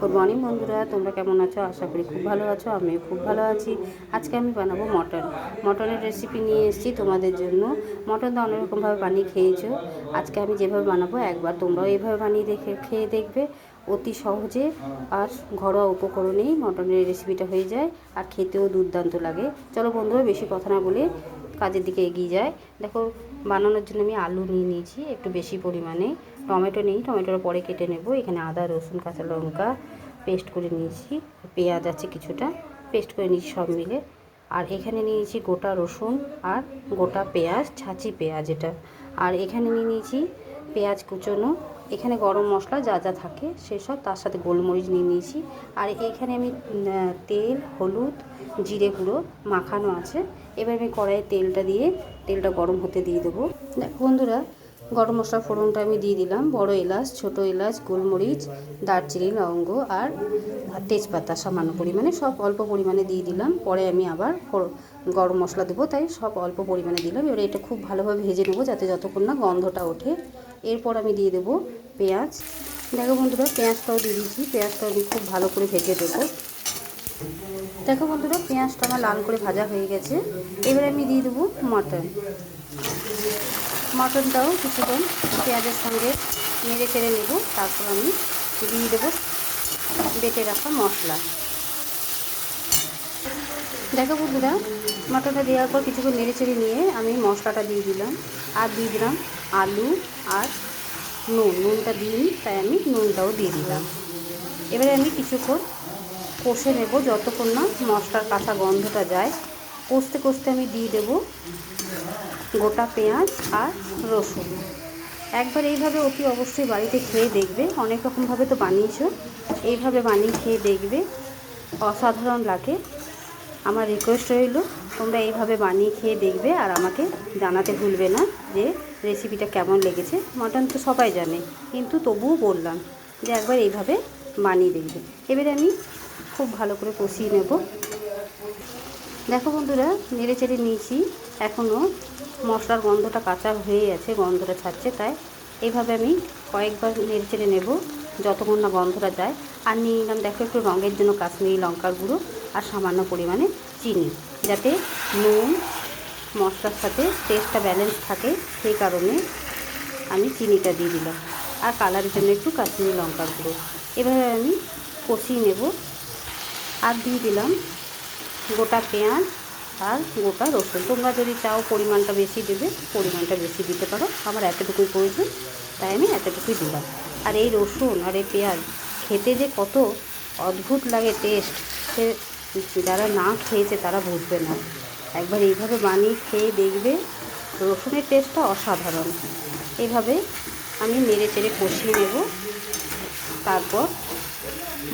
Good morning বন্ধুরা, তোমরা কেমন আছো? আশা করি খুব ভালো আছো। আমিও খুব ভালো আছি। আজকে আমি বানাবো মটনের রেসিপি নিয়ে এসেছি তোমাদের জন্য। মটন তো অনেক রকমভাবে বানিয়ে খেয়েছো। আজকে আমি যেভাবে বানাবো একবার তোমরাও এইভাবে বানিয়ে খেয়ে দেখবে। অতি সহজে আর ঘরোয়া উপকরণেই মটনের রেসিপিটা হয়ে যায়, আর খেতেও দুর্দান্ত লাগে। চলো বন্ধুরা, বেশি কথা না বলে কাজের দিকে এগিয়ে যায়। দেখো, বানানোর জন্য আমি আলু নিয়ে নিয়েছি একটু বেশি পরিমাণে। টমেটো নেই, টমেটোর পরে কেটে নেব। এখানে আদা, রসুন, কাঁচা লঙ্কা পেস্ট করে নিয়েছি। পেঁয়াজ আছে কিছুটা, পেস্ট করে নিয়েছি সব মিলে। আর এখানে নিয়েছি গোটা রসুন আর গোটা পেঁয়াজ, ছাঁচি পেঁয়াজ এটা। আর এখানে নিয়ে নিয়েছি পেঁয়াজ কুচোনো। এখানে গরম মশলা যা যা থাকে সেসব, তার সাথে গোলমরিচ নিয়ে নিয়েছি। আর এখানে আমি তেল, হলুদ, জিরে গুঁড়ো মাখানো আছে। এবার আমি কড়াইয়ে তেলটা গরম হতে দিয়ে দেবো। দেখো বন্ধুরা, গরম মশলার ফোড়নটা আমি দিয়ে দিলাম। বড় এলাচ, ছোট এলাচ, গোলমরিচ, দারচিনি, লবঙ্গ আর তেজপাতা সামান্য পরিমাণে, সব অল্প পরিমাণে দিয়ে দিলাম। পরে আমি আবার গরম মশলা দেবো, তাই সব অল্প পরিমাণে দিলাম। এবার এটা খুব ভালোভাবে ভেজে নেবো যাতে যতক্ষণ না গন্ধটা ওঠে। এরপর আমি দিয়ে দেবো পেঁয়াজ। দেখো বন্ধুরা, পেঁয়াজটাও দিয়ে দিয়েছি। পেঁয়াজটাও আমি খুব ভালো করে ভেজে দেবো। দেখো বন্ধুরা, পেঁয়াজটা আমার লাল করে ভাজা হয়ে গেছে। এবারে আমি দিয়ে দেবো মটনটাও কিছুক্ষণ পেঁয়াজের সঙ্গে নেড়ে চেড়ে নেব। তারপর আমি দিয়ে দেবো বেটে রাখা মশলা। দেখো বন্ধুরা, মটনটা দেওয়ার পর কিছুক্ষণ নেড়ে চেড়ে নিয়ে আমি মশলাটা দিয়ে দিলাম। আর দিয়ে দিলাম আলু আর নুনটা দিইনি, তাই আমি নুনটাও দিয়ে দিলাম। এবারে আমি কিছুক্ষণ কষে নেব যতক্ষণ না মশলার কাঁচা গন্ধটা যায়। কষতে কষতে আমি দিয়ে দেবো গোটা পেঁয়াজ আর রসুন। একবার এইভাবে অতি অবশ্যই বাড়িতে খেয়ে দেখবে। অনেক রকমভাবে তো বানিয়েছো, এইভাবে বানিয়ে খেয়ে দেখবে, অসাধারণ লাগে। আমার রিকোয়েস্ট রইল, তোমরা এইভাবে বানিয়ে খেয়ে দেখবে আর আমাকে জানাতে ভুলবে না যে রেসিপিটা কেমন লেগেছে। মটন তো সবাই জানে, কিন্তু তবুও বললাম যে একবার এইভাবে বানিয়ে দেখবে। এবারে আমি খুব ভালো করে কষিয়ে নেব। দেখো বন্ধুরা, নেড়ে চেড়ে নিয়েছি। এখনও মশলার গন্ধটা কাঁচা হয়ে আছে, গন্ধটা ছাড়ছে, তাই এইভাবে আমি কয়েকবার নেড়ে চেড়ে নেব যতক্ষণ না গন্ধটা যায়। আর নিয়ে নিলাম, দেখো, একটু রঙের জন্য কাশ্মীরি লঙ্কার গুঁড়ো আর সামান্য পরিমাণে চিনি, যাতে নুন মশলার সাথে টেস্টটা ব্যালেন্স থাকে, সেই কারণে আমি চিনিটা দিয়ে দিলাম। আর কালারের জন্য একটু কাশ্মীরি লঙ্কার গুঁড়ো। এভাবে আমি কষিয়ে নেব। আর দিয়ে দিলাম গোটা পেঁয়াজ আর গোটা রসুন। তোমরা যদি চাও পরিমাণটা বেশি দেবে, পরিমাণটা বেশি দিতে পারো। আমার এতটুকুই প্রয়োজন, তাই আমি এতটুকুই দিলাম। আর এই রসুন আর এই পেঁয়াজ খেতে যে কত অদ্ভুত লাগে টেস্ট, সে যারা না খেয়েছে তারা বুঝবে না। একবার এইভাবে বানিয়ে খেয়ে দেখবে, রসুনের টেস্টটা অসাধারণ। এইভাবে আমি নেড়ে চেড়ে কষিয়ে নেব। তারপর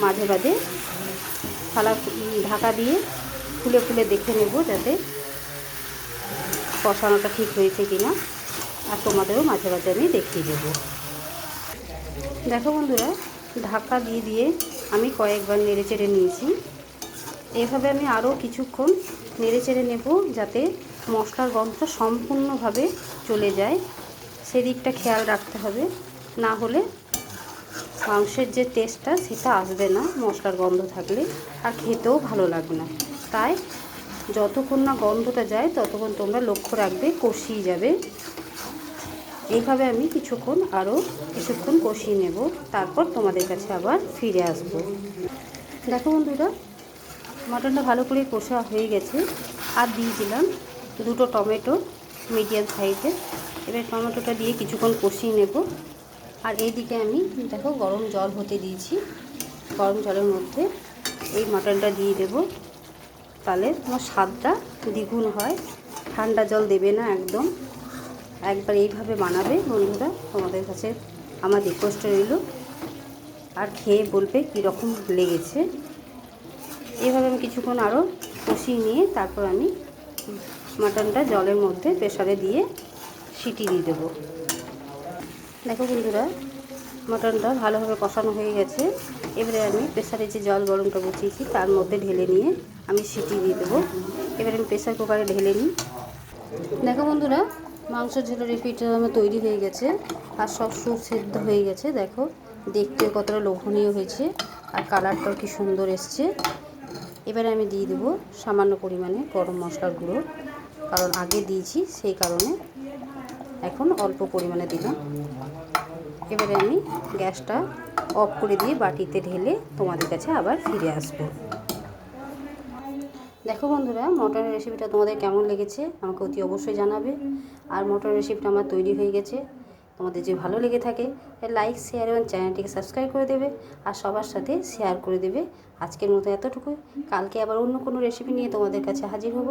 মাঝে মাঝে ঢাকা দিয়ে খুলে খুলে দেখে নেব যাতে কষানোটা ঠিক হয়েছে কিনা। আর তোমাদেরও মাঝে মাঝে আমি দেখিয়ে দেবো। দেখো বন্ধুরা, ঢাকা দিয়ে দিয়ে আমি কয়েকবার নেড়ে চেড়ে নিয়েছি। এইভাবে আমি আরও কিছুক্ষণ নেড়ে চেড়ে নেব যাতে মশলার গন্ধটা সম্পূর্ণভাবে চলে যায়। সেদিকটা খেয়াল রাখতে হবে, না হলে মাংসের যে টেস্টটা সেটা আসবে না মশলার গন্ধ থাকলে, আর খেতেও ভালো লাগবে না। তাই যতক্ষণ না গন্ধটা যায় ততক্ষণ তোমরা লক্ষ্য রাখবে, কষিয়ে যাবে। এইভাবে আমি আরও কিছুক্ষণ কষিয়ে নেব। তারপর তোমাদের কাছে আবার ফিরে আসব। দেখো বন্ধুরা, মটনটা ভালো করে কষা হয়ে গেছে। আর দিয়ে দিলাম দুটো টমেটো মিডিয়াম সাইজের। এবার টমেটোটা দিয়ে কিছুক্ষণ কষিয়ে নেব। আর এইদিকে আমি দেখো গরম জল হতে দিয়েছি। গরম জলের মধ্যে এই মটনটা দিয়ে দেব, তাহলে তোমার স্বাদটা দ্বিগুণ হয়। ঠান্ডা জল দেবে না একদম। একবার এইভাবে বানাবে বন্ধুরা, তোমাদের কাছে আমার রিকোয়েস্ট রইল। আর খেয়ে বলবে কীরকম লেগেছে। এইভাবে আমি কিছুক্ষণ আরও কষিয়ে নিয়ে তারপর আমি মাটনটা জলের মধ্যে প্রেসারে দিয়ে সিটি দিয়ে দেবো। দেখো বন্ধুরা, মাটনটা ভালোভাবে কষানো হয়ে গেছে। এবারে আমি প্রেসারে যে জল গরমটা বসিয়েছি তার মধ্যে ঢেলে নিয়ে আমি সিটি দিয়ে দেবো। এবারে আমি প্রেসার কুকারে ঢেলে নিই। দেখো বন্ধুরা, মাংসের ঝোলের রেসিপিটা আমার তৈরি হয়ে গেছে আর সব সুপ সেদ্ধ হয়ে গেছে। দেখো, দেখতে কতটা লোভনীয় হয়েছে। আর কালারটাও কি সুন্দর এসছে। এবারে আমি দিয়ে দেবো সামান্য পরিমাণে গরম মশলার গুঁড়ো, কারণ আগে দিয়েছি সেই কারণে এখন অল্প পরিমাণে দিলাম। এবারে আমি গ্যাসটা অফ করে দিয়ে বাটিতে ঢেলে তোমাদের কাছে আবার ফিরে আসবো। দেখো বন্ধুরা, মটনের রেসিপিটা তোমাদের কেমন লেগেছে আমাকে অতি অবশ্যই জানাবে। আর মটনের রেসিপিটা আমার তৈরি হয়ে গেছে। তোমাদের যদি ভালো লেগে থাকে লাইক, শেয়ার এবং চ্যানেলটিকে সাবস্ক্রাইব করে দেবে আর সবার সাথে শেয়ার করে দেবে। আজকের মতো এতটুকুই। কালকে আবার অন্য কোনো রেসিপি নিয়ে তোমাদের কাছে হাজির হব।